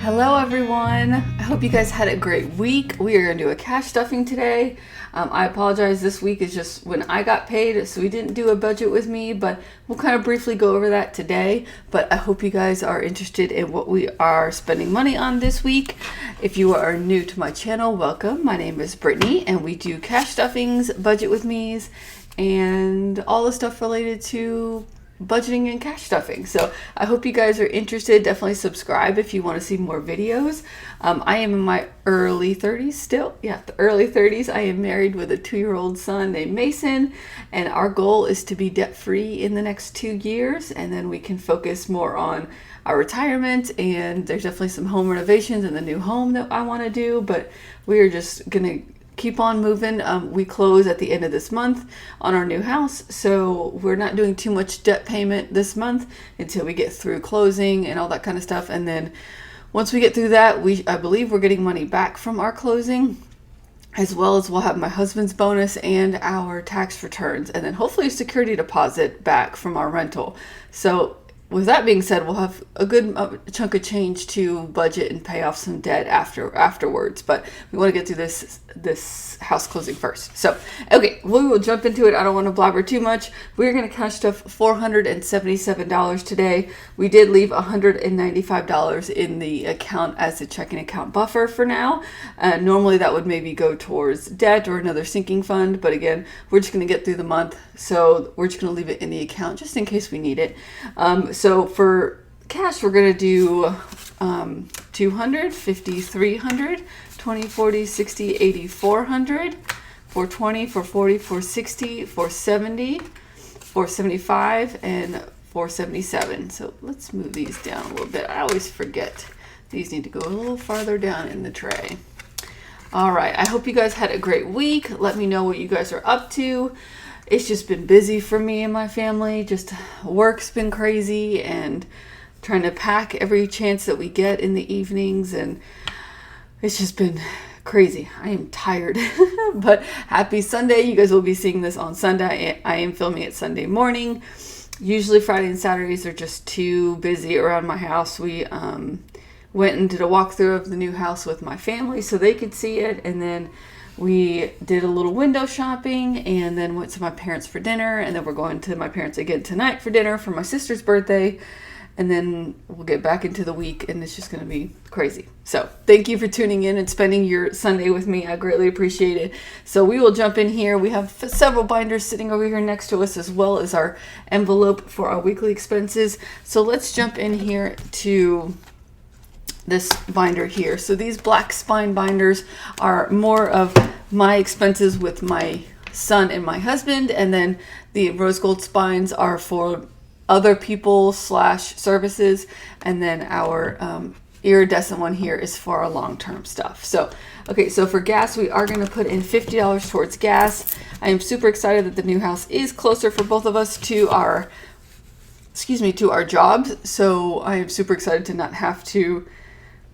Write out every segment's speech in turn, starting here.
Hello everyone, I hope you guys had a great week. We are going to do a cash stuffing today. I apologize, this week is just when I got paid, so we didn't do a budget with me, but we'll kind of briefly go over that today. But I hope you guys are interested in what we are spending money on this week. If you are new to my channel, welcome. My name is Brittany and we do cash stuffings, budget with me's, and all the stuff related to budgeting and cash stuffing. So I hope you guys are interested. Definitely subscribe if you want to see more videos. I am in my early 30s still. Yeah, the early 30s. I am married with a 2-year-old son named Mason, and our goal is to be debt-free in the next 2 years, and then we can focus more on our retirement. And there's definitely some home renovations in the new home that I want to do, but we are just gonna keep on moving. We close at the end of this month on our new house, so we're not doing too much debt payment this month until we get through closing and all that kind of stuff. And then once we get through that, I believe we're getting money back from our closing, as well as we'll have my husband's bonus and our tax returns, and then hopefully a security deposit back from our rental. So with that being said, we'll have a good chunk of change to budget and pay off some debt afterwards. But we want to get through this house closing first. So, okay, we will jump into it. I don't want to blabber too much. We're going to cash stuff $477 today. We did leave $195 in the account as a checking account buffer for now. Normally that would maybe go towards debt or another sinking fund. But again, we're just going to get through the month. So we're just going to leave it in the account just in case we need it. So for cash, we're going to do 200, 50, 300, 20, 40, 60, 80, 400, 420, 440, 460, 470, 475, and 477. So let's move these down a little bit. I always forget. These need to go a little farther down in the tray. All right. I hope you guys had a great week. Let me know what you guys are up to. It's just been busy for me and my family. Just work's been crazy and trying to pack every chance that we get in the evenings, and it's just been crazy. I am tired, but happy Sunday. You guys will be seeing this on Sunday. I am filming it Sunday morning. Usually Friday and Saturdays are just too busy around my house. We went and did a walkthrough of the new house with my family so they could see it, and then we did a little window shopping, and then went to my parents for dinner, and then we're going to my parents again tonight for dinner for my sister's birthday, and then we'll get back into the week, and it's just going to be crazy. So thank you for tuning in and spending your Sunday with me. I greatly appreciate it. So we will jump in here. We have several binders sitting over here next to us, as well as our envelope for our weekly expenses. So let's jump in here to this binder here. So these black spine binders are more of my expenses with my son and my husband, and then the rose gold spines are for other people / services, and then our iridescent one here is for our long-term stuff. So okay, so for gas, we are going to put in $50 towards gas. I am super excited that the new house is closer for both of us to our jobs, so I am super excited to not have to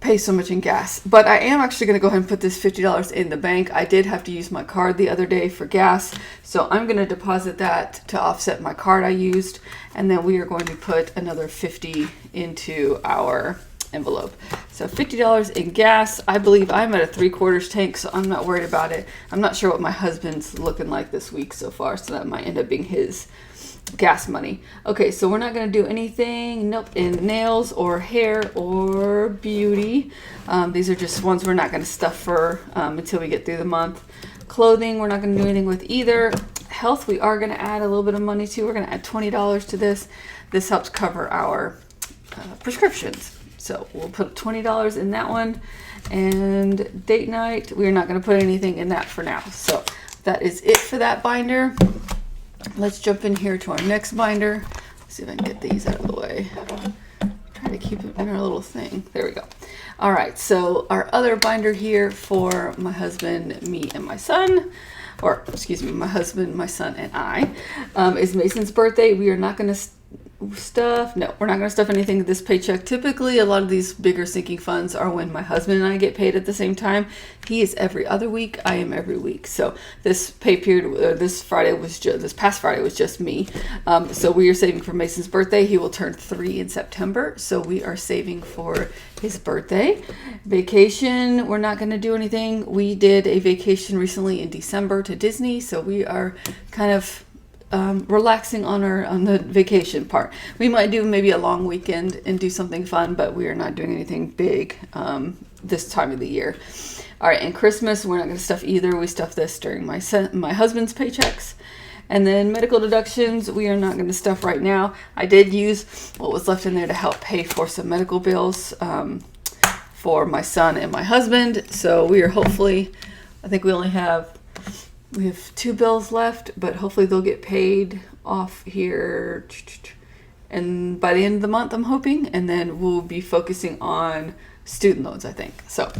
pay so much in gas. But I am actually going to go ahead and put this $50 in the bank. I did have to use my card the other day for gas, so I'm going to deposit that to offset my card I used, and then we are going to put another $50 into our envelope. So $50 in gas. I believe I'm at a 3/4 tank, so I'm not worried about it. I'm not sure what my husband's looking like this week so far, so that might end up being his gas money. Okay, so we're not going to do anything, nope, in nails or hair or beauty. These are just ones we're not going to stuff for until we get through the month. Clothing, we're not going to do anything with either. Health, we are going to add a little bit of money to. We're going to add $20 to this. This helps cover our prescriptions. So we'll put $20 in that one. And date night, we're not going to put anything in that for now. So that is it for that binder. Let's jump in here to our next binder. Let's see if I can get these out of the way. Try to keep it in our little thing. There we go. All right, so our other binder here for my husband, me, and my son, or excuse me, my husband, my son, and I, is Mason's birthday. We are not going to stuff. No, we're not going to stuff anything this paycheck. Typically, a lot of these bigger sinking funds are when my husband and I get paid at the same time. He is every other week. I am every week. So this pay period, this past Friday was just me. So we are saving for Mason's birthday. He will turn 3 in September. So we are saving for his birthday. Vacation, we're not going to do anything. We did a vacation recently in December to Disney. So we are kind of relaxing on the vacation part. We might do maybe a long weekend and do something fun, but we are not doing anything big this time of the year. All right, and Christmas, we're not going to stuff either. We stuff this during my husband's paychecks. And then medical deductions, we are not going to stuff right now. I did use what was left in there to help pay for some medical bills for my son and my husband. So we are hopefully, I think we have 2 bills left, but hopefully they'll get paid off here and by the end of the month, I'm hoping, and then we'll be focusing on student loans, I think. So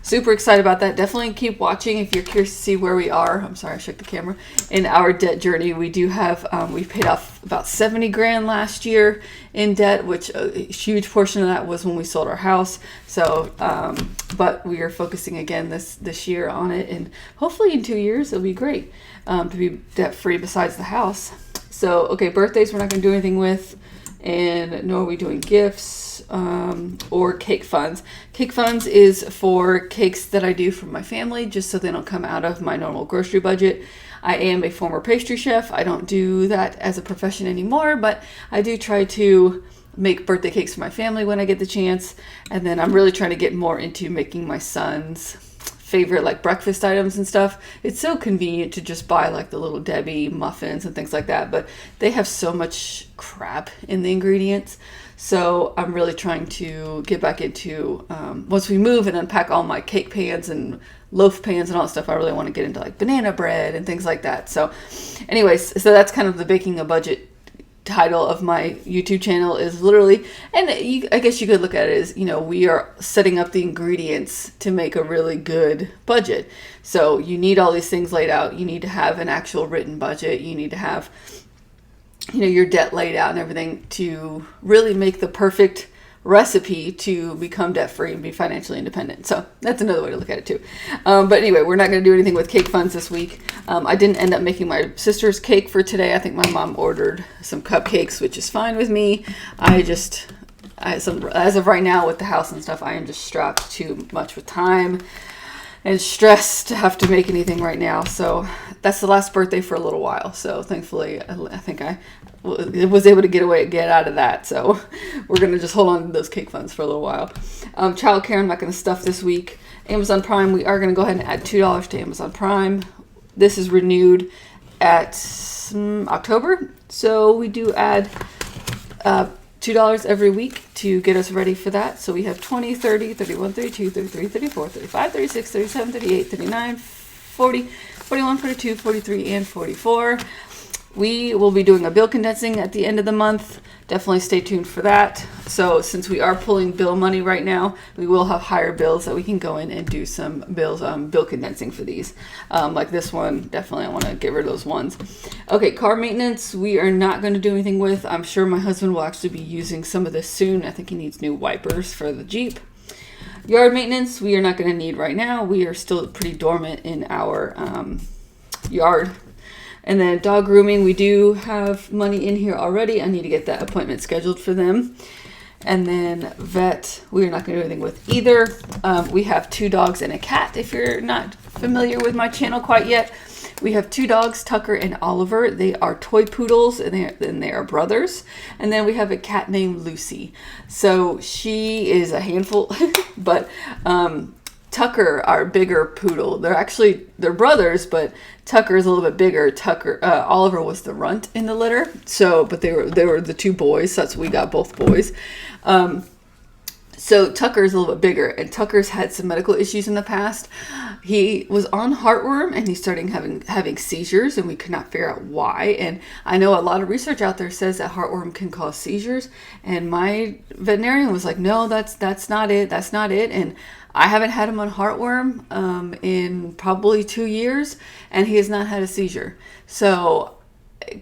super excited about that. Definitely keep watching if you're curious to see where we are. I'm sorry, I shook the camera. In our debt journey, we do have, we paid off about 70 grand last year in debt, which a huge portion of that was when we sold our house. So, but we are focusing again this year on it, and hopefully in 2 years, it'll be great to be debt free besides the house. So, okay, birthdays, we're not going to do anything with, and nor are we doing gifts or cake funds. Cake funds is for cakes that I do for my family, just so they don't come out of my normal grocery budget. I am a former pastry chef. I don't do that as a profession anymore, but I do try to make birthday cakes for my family when I get the chance. And then I'm really trying to get more into making my son's favorite like breakfast items and stuff. It's so convenient to just buy like the little Debbie muffins and things like that, but they have so much crap in the ingredients. So I'm really trying to get back into, once we move and unpack all my cake pans and loaf pans and all that stuff, I really want to get into like banana bread and things like that. So anyways, so that's kind of the Baking a Budget title of my YouTube channel, is literally, and I guess you could look at it as, we are setting up the ingredients to make a really good budget. So you need all these things laid out. You need to have an actual written budget. You need to have, your debt laid out and everything to really make the perfect recipe to become debt free and be financially independent. So that's another way to look at it too. But anyway, we're not going to do anything with cake funds this week. I didn't end up making my sister's cake for today. I think my mom ordered some cupcakes, which is fine with me. As of right now with the house and stuff, I am just strapped too much with time and stressed to have to make anything right now. So that's the last birthday for a little while. So thankfully, I think I was able to get out of that. So we're going to just hold on to those cake funds for a little while. Childcare, I'm not going to stuff this week. Amazon Prime, we are going to go ahead and add $2 to Amazon Prime. This is renewed at October. So we do add $2 every week to get us ready for that. So we have 20, 30, 31, 32, 33, 34, 35, 36, 37, 38, 39, 40, 41, 42, 43, and 44. We will be doing a bill condensing at the end of the month. Definitely stay tuned for that. So since we are pulling bill money right now, we will have higher bills that we can go in and do some bill condensing for these. Like this one, definitely I want to get rid of those ones. Okay, car maintenance, we are not going to do anything with. I'm sure my husband will actually be using some of this soon. I think he needs new wipers for the Jeep. Yard maintenance, we are not going to need right now. We are still pretty dormant in our yard. And then dog grooming, we do have money in here already. I need to get that appointment scheduled for them. And then vet, we are not going to do anything with either. We have 2 dogs and a cat, if you're not familiar with my channel quite yet. We have 2 dogs, Tucker and Oliver. They are toy poodles, and they are brothers. And then we have a cat named Lucy. So she is a handful, but Tucker, our bigger poodle, they're brothers, but Tucker is a little bit bigger. Oliver was the runt in the litter. So, but they were the 2 boys. So we got both boys. So Tucker's a little bit bigger, and Tucker's had some medical issues in the past. He was on heartworm, and he started having seizures, and we could not figure out why. And I know a lot of research out there says that heartworm can cause seizures, and my veterinarian was like, no, that's not it. That's not it. And I haven't had him on heartworm in probably 2 years, and he has not had a seizure. So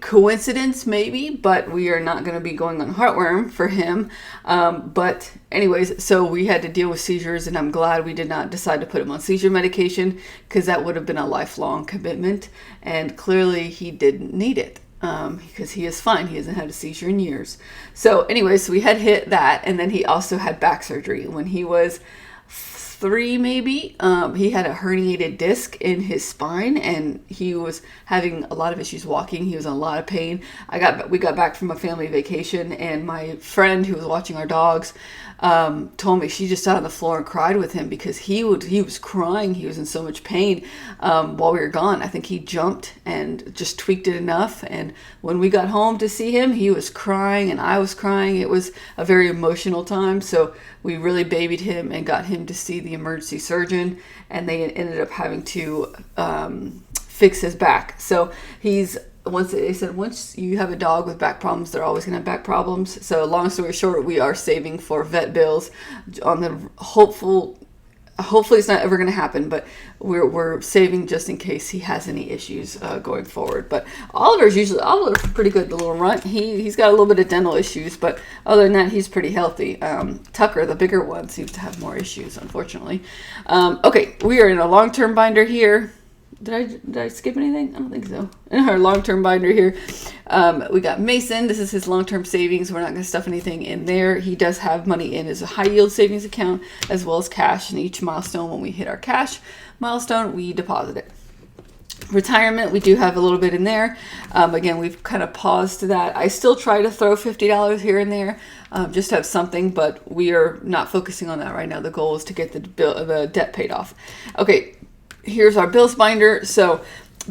Coincidence maybe, but we are not going to be going on heartworm for him. But anyways, so we had to deal with seizures, and I'm glad we did not decide to put him on seizure medication, because that would have been a lifelong commitment, and clearly he didn't need it, because he is fine. He hasn't had a seizure in years. So anyways, so we had hit that, and then he also had back surgery when he was 3 maybe. He had a herniated disc in his spine, and he was having a lot of issues walking. He was in a lot of pain. We got back from a family vacation, and my friend who was watching our dogs told me she just sat on the floor and cried with him, because he was crying. He was in so much pain while we were gone. I think he jumped and just tweaked it enough, and when we got home to see him, he was crying and I was crying. It was a very emotional time, so we really babied him and got him to see the emergency surgeon, and they ended up having to fix his back. So they said once you have a dog with back problems, they're always going to have back problems. So long story short, we are saving for vet bills on the hopefully it's not ever going to happen, but we're saving just in case he has any issues going forward. But Oliver's pretty good, the little runt. He's got a little bit of dental issues, but other than that, he's pretty healthy. Tucker, the bigger one, seems to have more issues, unfortunately. Okay, we are in a long-term binder here. Did I skip anything? I don't think so. In our long-term binder here, we got Mason. This is his long-term savings. We're not going to stuff anything in there. He does have money in his high-yield savings account as well as cash. And each milestone, when we hit our cash milestone, we deposit it. Retirement, we do have a little bit in there. Again, we've kind of paused that. I still try to throw $50 here and there, just to have something, but we are not focusing on that right now. The goal is to get the debt paid off. Okay. Here's our bills binder. So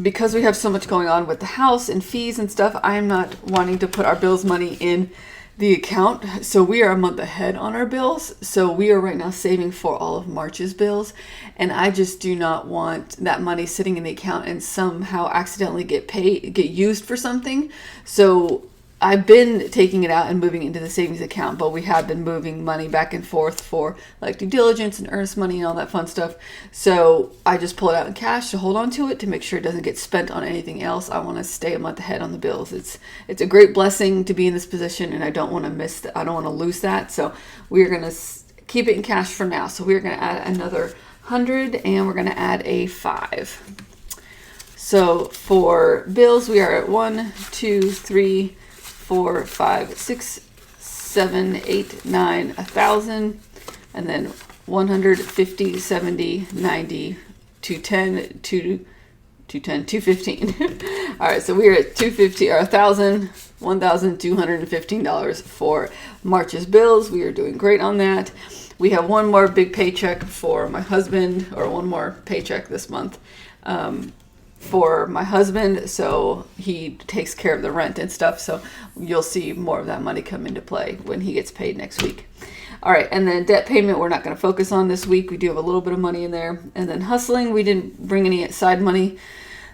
because we have so much going on with the house and fees and stuff, I am not wanting to put our bills money in the account. So we are a month ahead on our bills. So we are right now saving for all of March's bills. And I just do not want that money sitting in the account and somehow accidentally get used for something. So I've been taking it out and moving it into the savings account, but we have been moving money back and forth for like due diligence and earnest money and all that fun stuff. So I just pull it out in cash to hold on to it to make sure it doesn't get spent on anything else. I want to stay a month ahead on the bills. It's a great blessing to be in this position, and I don't want to miss that. I don't want to lose that. So we're going to keep it in cash for now. So we're going to add another 100, and we're going to add a 5. So for bills, we are at 1, 2, 3, 4, 5, 6, 7, 8, 9, 1,000, and then 150, 70, 90, 210, 210, 215. All right, so we are at 250 or $1,215 for March's bills. We are doing great on that. We have one more big paycheck for my husband, or one more paycheck this month. For my husband, so he takes care of the rent and stuff, so you'll see more of that money come into play when he gets paid next week. All right, and then debt payment, we're not going to focus on this week. We do have a little bit of money in there. And then hustling, we didn't bring any side money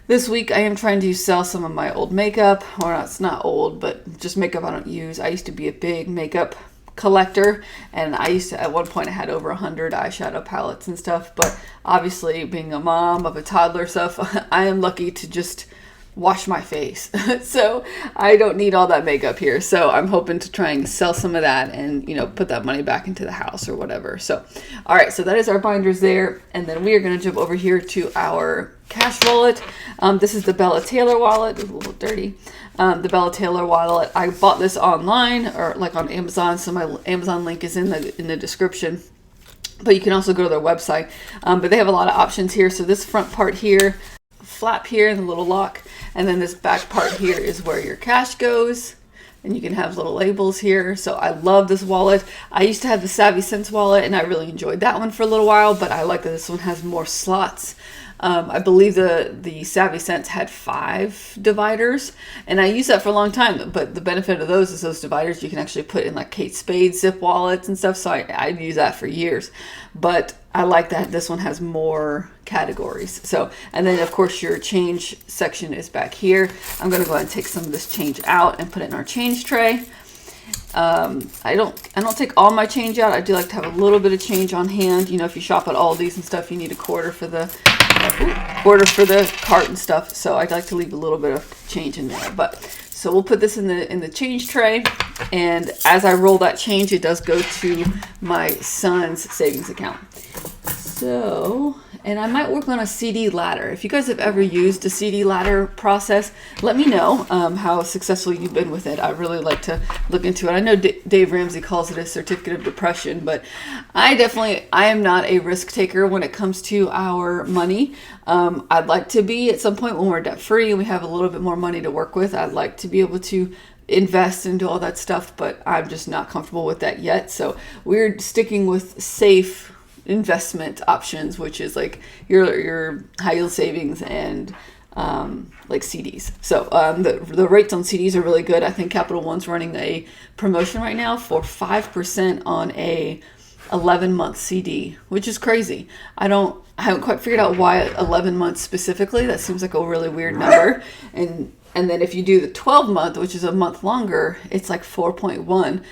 this week. I am trying to sell some of my old makeup, or it's not old, but just makeup I don't use. I used to be a big makeup collector, and I used to, at one point I had over 100 eyeshadow palettes and stuff, but obviously being a mom of a toddler stuff, I am lucky to just wash my face. So I don't need all that makeup here. So I'm hoping to try and sell some of that and, put that money back into the house or whatever. So, all right, so that is our binders there. And then we are going to jump over here to our cash wallet. This is the Bella Taylor wallet. It's a little dirty. The Bella Taylor wallet. I bought this online, or like on Amazon. So my Amazon link is in the description, but you can also go to their website. But they have a lot of options here. So this front part here, flap here, and the little lock, and then this back part here is where your cash goes, and you can have little labels here. So I love this wallet. I used to have the Savvy Sense wallet, and I really enjoyed that one for a little while, but I like that this one has more slots. I believe the Savvy Sense had 5 dividers, and I used that for a long time, but the benefit of those is those dividers you can actually put in like Kate Spade zip wallets and stuff, so I use that for years. But I like that this one has more categories. So, and then of course your change section is back here. I'm going to go ahead and take some of this change out and put it in our change tray. I don't take all my change out. I do like to have a little bit of change on hand. If you shop at Aldi's and stuff, you need a quarter for the order for the cart and stuff, so I'd like to leave a little bit of change in there. But so we'll put this in the change tray, and as I roll that change, it does go to my son's savings account. So, and I might work on a CD ladder. If you guys have ever used a CD ladder process, let me know how successful you've been with it. I really like to look into it. I know Dave Ramsey calls it a certificate of depression, but I am not a risk taker when it comes to our money. I'd like to be at some point when we're debt free and we have a little bit more money to work with. I'd like to be able to invest and do all that stuff, but I'm just not comfortable with that yet. So we're sticking with safe investment options, which is like your high yield savings and like CDs. So the rates on CDs are really good. I think Capital One's running a promotion right now for 5% on a 11-month CD, which is crazy. I haven't quite figured out why 11 months specifically. That seems like a really weird number. And then if you do the 12-month, which is a month longer, it's like 4.1.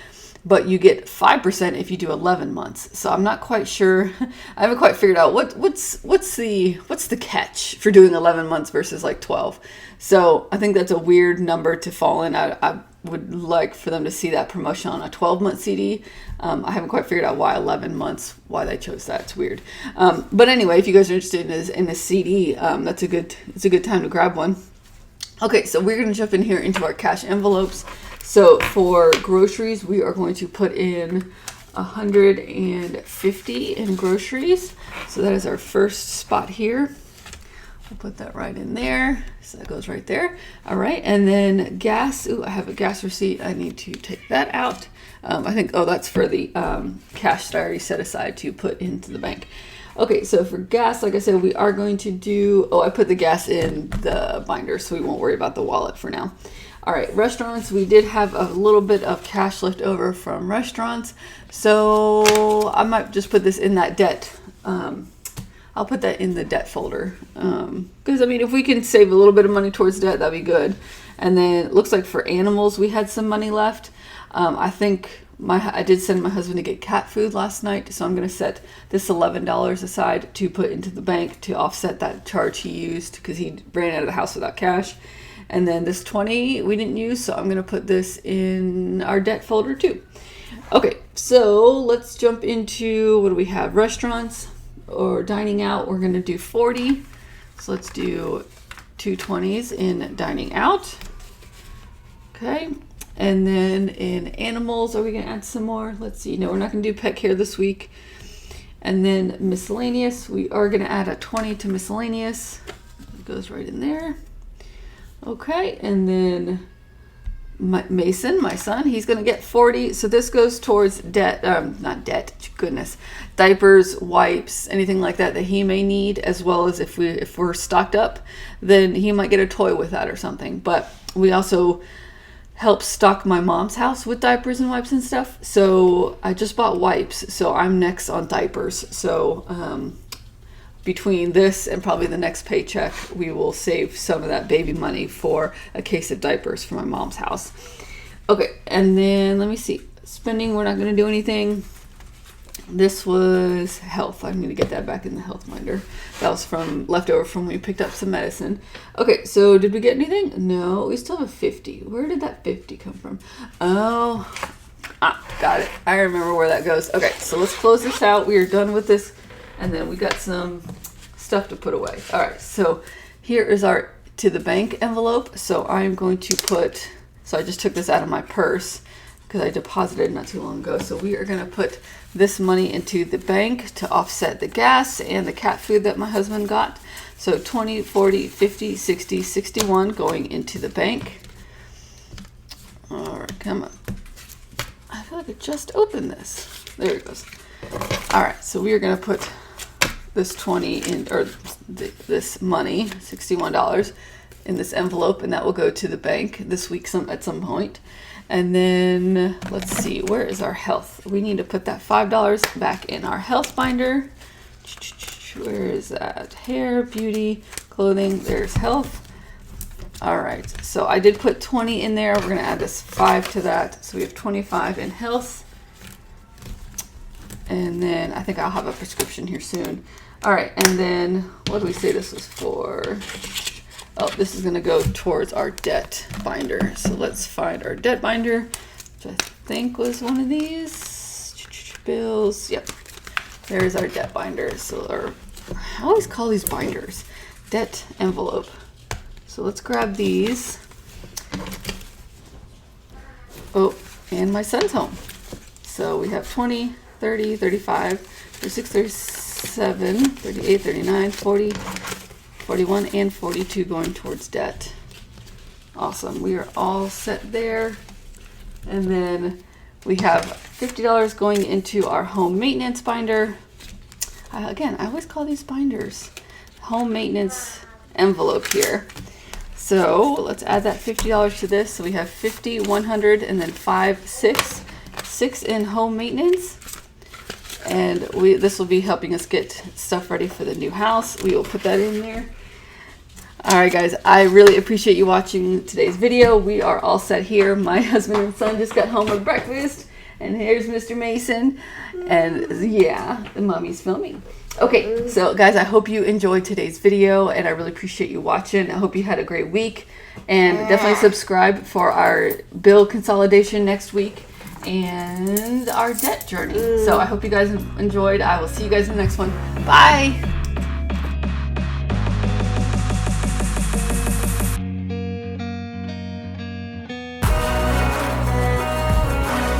But you get 5% if you do 11 months. So I'm not quite sure. I haven't quite figured out what's the catch for doing 11 months versus like 12. So I think that's a weird number to fall in. I would like for them to see that promotion on a 12-month CD. I haven't quite figured out why 11 months, why they chose that. It's weird. But anyway, if you guys are interested in a CD, it's a good time to grab one. Okay, so we're going to jump in here into our cash envelopes. So for groceries, we are going to put in 150 in groceries. So that is our first spot here. We'll put that right in there. So that goes right there. All right. And then gas. Ooh, I have a gas receipt. I need to take that out. I think, that's for the cash that I already set aside to put into the bank. Okay, so for gas, like I said, we are going to do, I put the gas in the binder, so we won't worry about the wallet for now. All right, restaurants, we did have a little bit of cash left over from restaurants, so I might just put this in that debt. I'll put that in the debt folder, because, if we can save a little bit of money towards debt, that'd be good. And then it looks like for animals, we had some money left. I think I did send my husband to get cat food last night, so I'm going to set this $11 aside to put into the bank to offset that charge he used because he ran out of the house without cash. And then this 20 we didn't use, so I'm going to put this in our debt folder too. Okay, so let's jump into, what do we have? Restaurants or dining out. We're going to do 40. So let's do 220s in dining out. Okay. And then in animals, are we going to add some more? Let's see. No, we're not going to do pet care this week. And then miscellaneous, we are going to add a 20 to miscellaneous. It goes right in there. Okay, and then Mason, my son, he's going to get 40. So this goes towards debt, not debt, goodness, diapers, wipes, anything like that he may need, as well as if we're stocked up, then he might get a toy with that or something. But we also help stock my mom's house with diapers and wipes and stuff. So I just bought wipes, so I'm next on diapers. So between this and probably the next paycheck, we will save some of that baby money for a case of diapers for my mom's house. Okay, and then let me see. Spending, we're not going to do anything. This was health. I need to get that back in the health binder. That was leftover from when we picked up some medicine. Okay, so did we get anything? No, we still have 50. Where did that 50 come from? Got it. I remember where that goes. Okay, so let's close this out. We are done with this. And then we got some stuff to put away. All right, so here is our to the bank envelope. So I'm going to I just took this out of my purse because I deposited not too long ago. So we are going to put this money into the bank to offset the gas and the cat food that my husband got. So 20, 40, 50, 60, 61 going into the bank. All right, come on. I feel like I just opened this. There it goes. All right, so we are going to put this 20 in, or this money, $61 in this envelope, and that will go to the bank this week at some point. And then let's see, where is our health? We need to put that $5 back in our health binder. Where is that? Hair, beauty, clothing, there's health. All right, so I did put 20 in there. We're going to add this 5 to that. So we have 25 in health. And then I think I'll have a prescription here soon. All right, and then what do we say this was for? Oh, this is gonna go towards our debt binder. So let's find our debt binder, which I think was one of these bills. Yep, there's our debt binder. So I always call these binders debt envelope. So let's grab these. Oh, and my son's home. So we have 20, 30, 35, 36, 37, 38, 39, 40, 41, and 42 going towards debt. Awesome. We are all set there. And then we have $50 going into our home maintenance binder. Again, I always call these binders home maintenance envelope here. So let's add that $50 to this. So we have 50, 100, and then 5, 6. 6 in home maintenance. And this will be helping us get stuff ready for the new house. We will put that in there. All right, guys, I really appreciate you watching today's video. We are all set here. My husband and son just got home with breakfast. And here's Mr. Mason. And yeah, the mommy's filming. Okay, so guys, I hope you enjoyed today's video, and I really appreciate you watching. I hope you had a great week. And definitely subscribe for our bill consolidation next week and our debt journey. So I hope you guys enjoyed. I will see you guys in the next one. Bye.